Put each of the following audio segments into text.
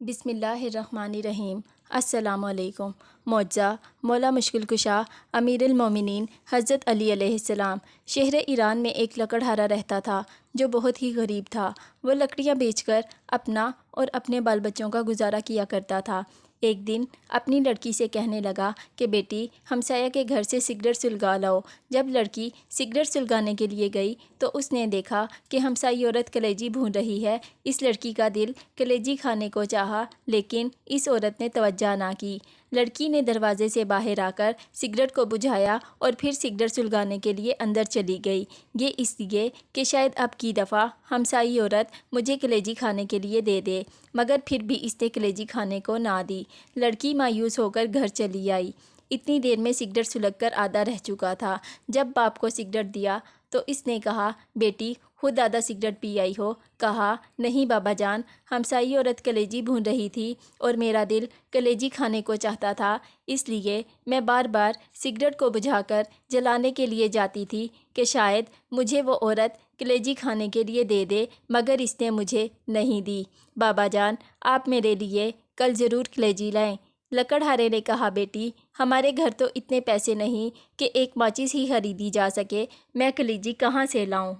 بسم اللہ الرحمن الرحیم۔ السلام علیکم۔ معجزہ مولا مشکل کشا امیر المومنین حضرت علی علیہ السلام شہر ایران میں ایک لکڑہارا رہتا تھا جو بہت ہی غریب تھا۔ وہ لکڑیاں بیچ کر اپنا اور اپنے بال بچوں کا گزارا کیا کرتا تھا۔ ایک دن اپنی لڑکی سے کہنے لگا کہ بیٹی ہمسایہ کے گھر سے سگریٹ سلگا لاؤ۔ جب لڑکی سگریٹ سلگانے کے لیے گئی تو اس نے دیکھا کہ ہمسائی عورت کلیجی بھون رہی ہے۔ اس لڑکی کا دل کلیجی کھانے کو چاہا لیکن اس عورت نے توجہ نہ کی۔ لڑکی نے دروازے سے باہر آ کر سگریٹ کو بجھایا اور پھر سگریٹ سلگانے کے لیے اندر چلی گئی، یہ اس لیے کہ شاید اب کی دفعہ ہمسائی عورت مجھے کلیجی کھانے کے لیے دے دے، مگر پھر بھی اس نے کلیجی کھانے کو نہ دی۔ لڑکی مایوس ہو کر گھر چلی آئی۔ اتنی دیر میں سگریٹ سلگ کر آدھا رہ چکا تھا۔ جب باپ کو سگریٹ دیا تو اس نے کہا، بیٹی خود آدھا سگریٹ پی آئی ہو؟ کہا، نہیں بابا جان، ہمسائی عورت کلیجی بھون رہی تھی اور میرا دل کلیجی کھانے کو چاہتا تھا، اس لیے میں بار بار سگریٹ کو بجھا کر جلانے کے لیے جاتی تھی کہ شاید مجھے وہ عورت کلیجی کھانے کے لیے دے دے، مگر اس نے مجھے نہیں دی۔ بابا جان، آپ میرے لیے کل ضرور کلیجی لائیں۔ لکڑہارے نے کہا، بیٹی ہمارے گھر تو اتنے پیسے نہیں کہ ایک ماچس ہی خریدی جا سکے، میں کلیجی کہاں سے لاؤں؟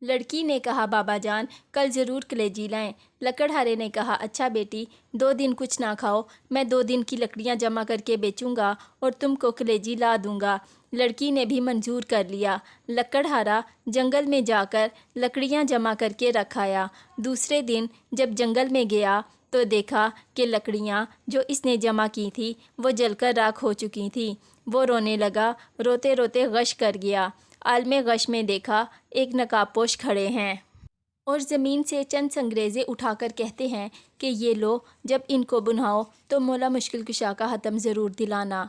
لڑکی نے کہا، بابا جان کل ضرور کلیجی لائیں۔ لکڑہارے نے کہا، اچھا بیٹی 2 دن کچھ نہ کھاؤ، میں 2 دن کی لکڑیاں جمع کر کے بیچوں گا اور تم کو کلیجی لا دوں گا۔ لڑکی نے بھی منظور کر لیا۔ لکڑہارا جنگل میں جا کر لکڑیاں جمع کر کے رکھ آیا۔ دوسرے دن جب جنگل میں گیا تو دیکھا کہ لکڑیاں جو اس نے جمع کی تھی وہ جل کر راکھ ہو چکی تھیں۔ وہ رونے لگا، روتے روتے غش کر گیا۔ عالم غش میں دیکھا ایک نقاب پوش کھڑے ہیں اور زمین سے چند سنگریزے اٹھا کر کہتے ہیں کہ یہ لو، جب ان کو بناؤ تو مولا مشکل کشا کا حتم ضرور دلانا۔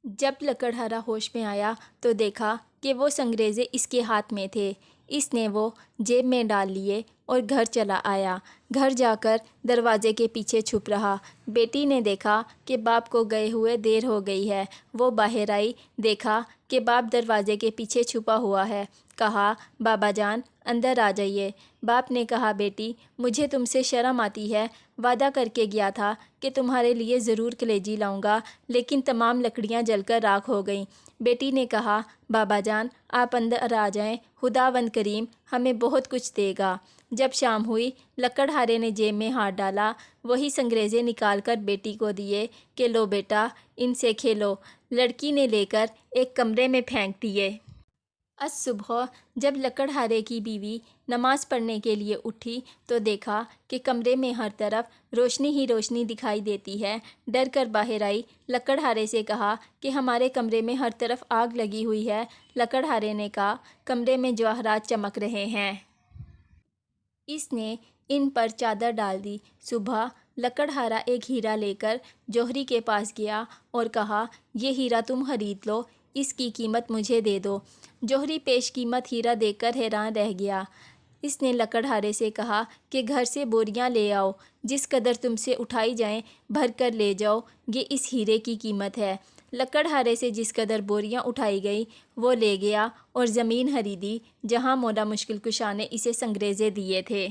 جب لکڑہارا ہوش میں آیا تو دیکھا کہ وہ سنگریزے اس کے ہاتھ میں تھے۔ اس نے وہ جیب میں ڈال لیے اور گھر چلا آیا۔ گھر جا کر دروازے کے پیچھے چھپ رہا۔ بیٹی نے دیکھا کہ باپ کو گئے ہوئے دیر ہو گئی ہے۔ وہ باہر آئی، دیکھا کہ باپ دروازے کے پیچھے چھپا ہوا ہے۔ کہا، بابا جان اندر آ جائیے۔ باپ نے کہا، بیٹی مجھے تم سے شرم آتی ہے، وعدہ کر کے گیا تھا کہ تمہارے لیے ضرور کلیجی لاؤں گا، لیکن تمام لکڑیاں جل کر راکھ ہو گئیں۔ بیٹی نے کہا، بابا جان آپ اندر آ جائیں، خداوند کریم ہمیں بہت کچھ دے گا۔ جب شام ہوئی، لکڑہارے نے جیب میں ہاتھ ڈالا، وہی سنگریزے نکال کر بیٹی کو دیے کہ لو بیٹا ان سے کھیلو۔ لڑکی نے لے کر ایک کمرے میں پھینک دیے۔ الصبح جب لکڑہارے کی بیوی نماز پڑھنے کے لیے اٹھی تو دیکھا کہ کمرے میں ہر طرف روشنی ہی روشنی دکھائی دیتی ہے۔ ڈر کر باہر آئی، لکڑہارے سے کہا کہ ہمارے کمرے میں ہر طرف آگ لگی ہوئی ہے۔ لکڑہارے نے کہا، کمرے میں جواہرات چمک رہے ہیں۔ اس نے ان پر چادر ڈال دی۔ صبح لکڑہارا ایک ہیرا لے کر جوہری کے پاس گیا اور کہا، یہ ہیرا تم خرید لو، اس کی قیمت مجھے دے دو۔ جوہری پیش قیمت ہیرا دیکھ کر حیران رہ گیا۔ اس نے لکڑہارے سے کہا کہ گھر سے بوریاں لے آؤ، جس قدر تم سے اٹھائی جائیں بھر کر لے جاؤ، یہ اس ہیرے کی قیمت ہے۔ لکڑہارے سے جس قدر بوریاں اٹھائی گئی وہ لے گیا اور زمین خریدی جہاں مولا مشکل کشا نے اسے سنگریزے دیے تھے۔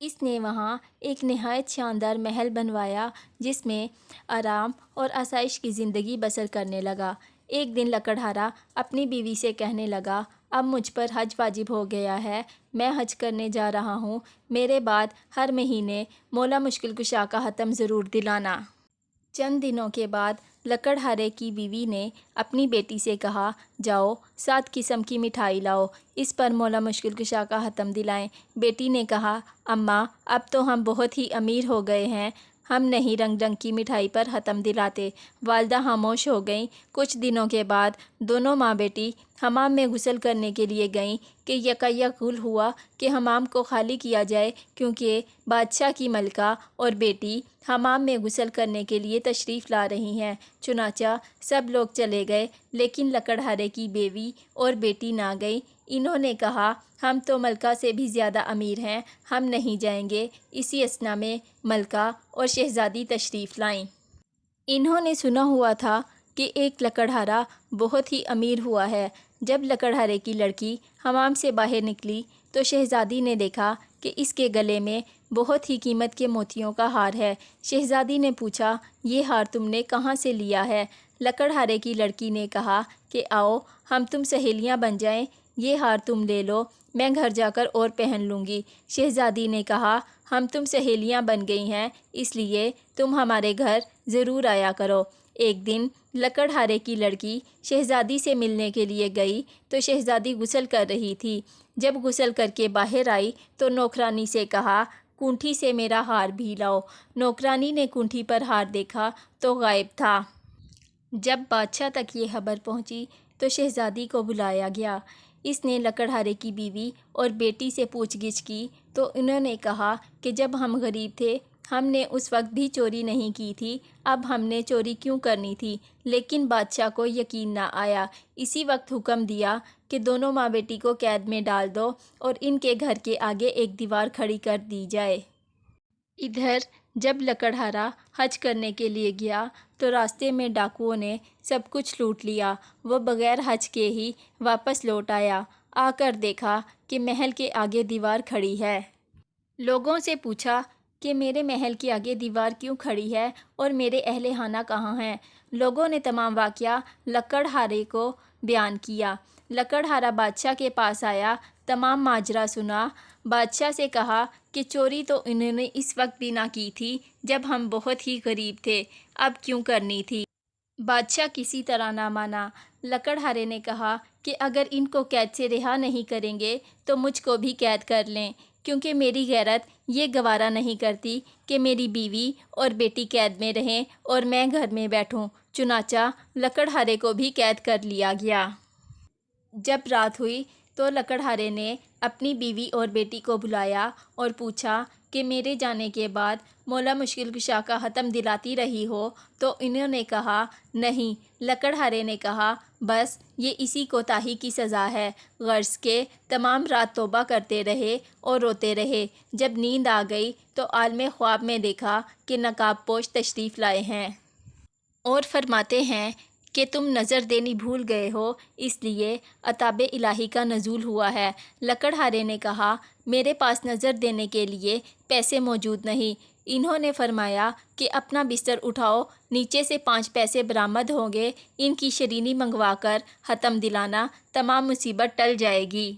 اس نے وہاں ایک نہایت شاندار محل بنوایا جس میں آرام اور آسائش کی زندگی بسر کرنے لگا۔ ایک دن لکڑہارا اپنی بیوی سے کہنے لگا، اب مجھ پر حج واجب ہو گیا ہے، میں حج کرنے جا رہا ہوں، میرے بعد ہر مہینے مولا مشکل کشا کا حتم ضرور دلانا۔ چند دنوں کے بعد لکڑہارے کی بیوی نے اپنی بیٹی سے کہا، جاؤ 7 قسم کی مٹھائی لاؤ، اس پر مولا مشکل کشا کا حتم دلائیں۔ بیٹی نے کہا، اماں اب تو ہم بہت ہی امیر ہو گئے ہیں، ہم نہیں رنگ رنگ کی مٹھائی پر حتم دلاتے۔ والدہ خاموش ہو گئیں۔ کچھ دنوں کے بعد دونوں ماں بیٹی حمام میں غسل کرنے کے لیے گئیں کہ یکایک غل ہوا کہ حمام کو خالی کیا جائے کیونکہ بادشاہ کی ملکہ اور بیٹی حمام میں غسل کرنے کے لیے تشریف لا رہی ہیں۔ چنانچہ سب لوگ چلے گئے لیکن لکڑہارے کی بیوی اور بیٹی نہ گئی۔ انہوں نے کہا، ہم تو ملکہ سے بھی زیادہ امیر ہیں، ہم نہیں جائیں گے۔ اسی اثنا میں ملکہ اور شہزادی تشریف لائیں۔ انہوں نے سنا ہوا تھا کہ ایک لکڑہارا بہت ہی امیر ہوا ہے۔ جب لکڑہارے کی لڑکی حمام سے باہر نکلی تو شہزادی نے دیکھا کہ اس کے گلے میں بہت ہی قیمت کے موتیوں کا ہار ہے۔ شہزادی نے پوچھا، یہ ہار تم نے کہاں سے لیا ہے؟ لکڑہارے کی لڑکی نے کہا کہ آؤ ہم تم سہیلیاں بن جائیں، یہ ہار تم لے لو، میں گھر جا کر اور پہن لوں گی۔ شہزادی نے کہا، ہم تم سہیلیاں بن گئی ہیں، اس لیے تم ہمارے گھر ضرور آیا کرو۔ ایک دن لکڑہارے کی لڑکی شہزادی سے ملنے کے لیے گئی تو شہزادی غسل کر رہی تھی۔ جب غسل کر کے باہر آئی تو نوکرانی سے کہا، کونٹھی سے میرا ہار بھی لاؤ۔ نوکرانی نے کونٹھی پر ہار دیکھا تو غائب تھا۔ جب بادشاہ تک یہ خبر پہنچی تو شہزادی کو بلایا گیا۔ اس نے لکڑہارے کی بیوی اور بیٹی سے پوچھ گچھ کی تو انہوں نے کہا کہ جب ہم غریب تھے ہم نے اس وقت بھی چوری نہیں کی تھی، اب ہم نے چوری کیوں کرنی تھی؟ لیکن بادشاہ کو یقین نہ آیا۔ اسی وقت حکم دیا کہ دونوں ماں بیٹی کو قید میں ڈال دو اور ان کے گھر کے آگے ایک دیوار کھڑی کر دی جائے۔ ادھر جب لکڑہارا حج کرنے کے لیے گیا تو راستے میں ڈاکوؤں نے سب کچھ لوٹ لیا۔ وہ بغیر حج کے ہی واپس لوٹ آیا۔ آ کر دیکھا کہ محل کے آگے دیوار کھڑی ہے۔ لوگوں سے پوچھا کہ میرے محل کے آگے دیوار کیوں کھڑی ہے اور میرے اہل خانہ کہاں ہیں؟ لوگوں نے تمام واقعہ لکڑہارے کو بیان کیا۔ لکڑہارا بادشاہ کے پاس آیا، تمام ماجرا سنا۔ بادشاہ سے کہا کہ چوری تو انہوں نے اس وقت بھی نہ کی تھی جب ہم بہت ہی غریب تھے، اب کیوں کرنی تھی؟ بادشاہ کسی طرح نہ مانا۔ لکڑہارے نے کہا کہ اگر ان کو قید سے رہا نہیں کریں گے تو مجھ کو بھی قید کر لیں، کیونکہ میری غیرت یہ گوارا نہیں کرتی کہ میری بیوی اور بیٹی قید میں رہیں اور میں گھر میں بیٹھوں۔ چنانچہ لکڑہارے کو بھی قید کر لیا گیا۔ جب رات ہوئی تو لکڑہارے نے اپنی بیوی اور بیٹی کو بلایا اور پوچھا کہ میرے جانے کے بعد مولا مشکل کشا کا حتم دلاتی رہی ہو؟ تو انہوں نے کہا نہیں۔ لکڑہارے نے کہا بس یہ اسی کوتاہی کی سزا ہے۔ غرض کے تمام رات توبہ کرتے رہے اور روتے رہے۔ جب نیند آ گئی تو عالم خواب میں دیکھا کہ نقاب پوش تشریف لائے ہیں اور فرماتے ہیں کہ تم نظر دینی بھول گئے ہو، اس لیے عتاب الہی کا نزول ہوا ہے۔ لکڑہارے نے کہا میرے پاس نظر دینے کے لیے پیسے موجود نہیں۔ انہوں نے فرمایا کہ اپنا بستر اٹھاؤ، نیچے سے 5 پیسے برآمد ہوں گے، ان کی شرینی منگوا کر حتم دلانا، تمام مصیبت ٹل جائے گی۔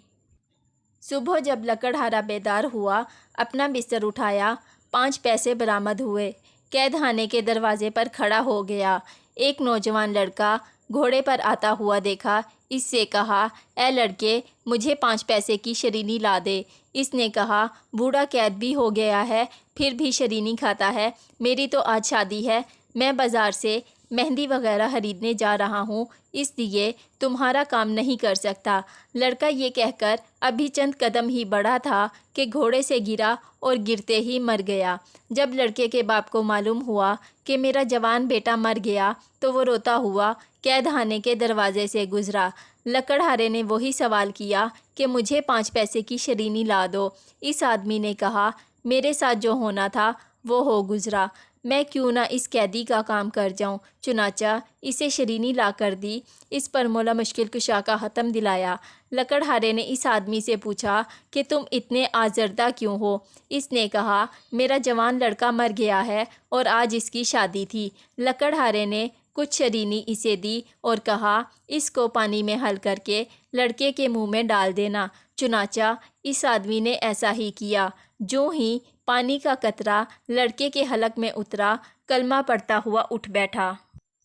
صبح جب لکڑہارا بیدار ہوا، اپنا بستر اٹھایا، 5 پیسے برآمد ہوئے۔ قید خانے کے دروازے پر کھڑا ہو گیا۔ ایک نوجوان لڑکا گھوڑے پر آتا ہوا دیکھا، اس سے کہا اے لڑکے مجھے 5 پیسے کی شرینی لا دے۔ اس نے کہا بوڑھا قید بھی ہو گیا ہے پھر بھی شرینی کھاتا ہے، میری تو آج شادی ہے، میں بازار سے مہندی وغیرہ خریدنے جا رہا ہوں، اس لیے تمہارا کام نہیں کر سکتا۔ لڑکا یہ کہہ کر ابھی چند قدم ہی بڑھا تھا کہ گھوڑے سے گرا اور گرتے ہی مر گیا۔ جب لڑکے کے باپ کو معلوم ہوا کہ میرا جوان بیٹا مر گیا تو وہ روتا ہوا قید خانے کے دروازے سے گزرا۔ لکڑہارے نے وہی سوال کیا کہ مجھے 5 پیسے کی شرینی لا دو۔ اس آدمی نے کہا میرے ساتھ جو ہونا تھا وہ ہو گزرا، میں کیوں نہ اس قیدی کا کام کر جاؤں۔ چنانچہ اسے شرینی لا کر دی۔ اس پر مولا مشکل کشا کا حتم دلایا۔ لکڑہارے نے اس آدمی سے پوچھا کہ تم اتنے آزردہ کیوں ہو؟ اس نے کہا میرا جوان لڑکا مر گیا ہے اور آج اس کی شادی تھی۔ لکڑہارے نے کچھ شرینی اسے دی اور کہا اس کو پانی میں حل کر کے لڑکے کے منہ میں ڈال دینا۔ چنانچہ اس آدمی نے ایسا ہی کیا۔ جو ہی پانی کا قطرہ لڑکے کے حلق میں اترا، کلمہ پڑھتا ہوا اٹھ بیٹھا۔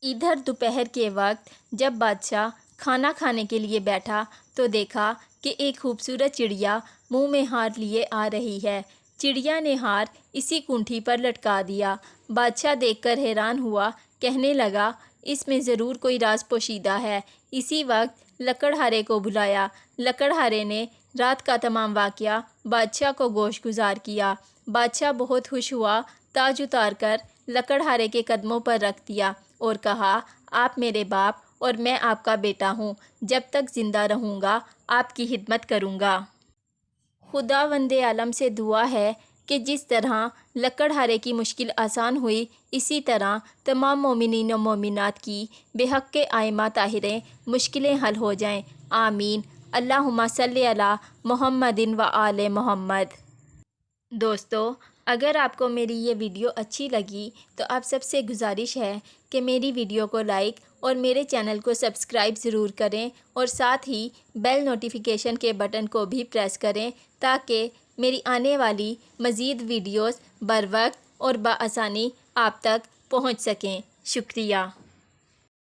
ادھر دوپہر کے وقت جب بادشاہ کھانا کھانے کے لیے بیٹھا تو دیکھا کہ ایک خوبصورت چڑیا منہ میں ہار لیے آ رہی ہے۔ چڑیا نے ہار اسی کونٹھی پر لٹکا دیا۔ بادشاہ دیکھ کر حیران ہوا، کہنے لگا اس میں ضرور کوئی راز پوشیدہ ہے۔ اسی وقت لکڑہارے کو بلایا۔ لکڑہارے نے رات کا تمام واقعہ بادشاہ کو گوش گزار کیا۔ بادشاہ بہت خوش ہوا، تاج اتار کر لکڑہارے کے قدموں پر رکھ دیا اور کہا آپ میرے باپ اور میں آپ کا بیٹا ہوں، جب تک زندہ رہوں گا آپ کی خدمت کروں گا۔ خداوند عالم سے دعا ہے کہ جس طرح لکڑہارے کی مشکل آسان ہوئی، اسی طرح تمام مومنین و مومنات کی بے حق کے آئمہ طاہریں مشکلیں حل ہو جائیں، آمین۔ اللہم صلی علی محمد و آل محمد۔ دوستو اگر آپ کو میری یہ ویڈیو اچھی لگی تو آپ سب سے گزارش ہے کہ میری ویڈیو کو لائک اور میرے چینل کو سبسکرائب ضرور کریں اور ساتھ ہی بیل نوٹیفیکیشن کے بٹن کو بھی پریس کریں تاکہ میری آنے والی مزید ویڈیوز بروقت اور بآسانی آپ تک پہنچ سکیں۔ شکریہ۔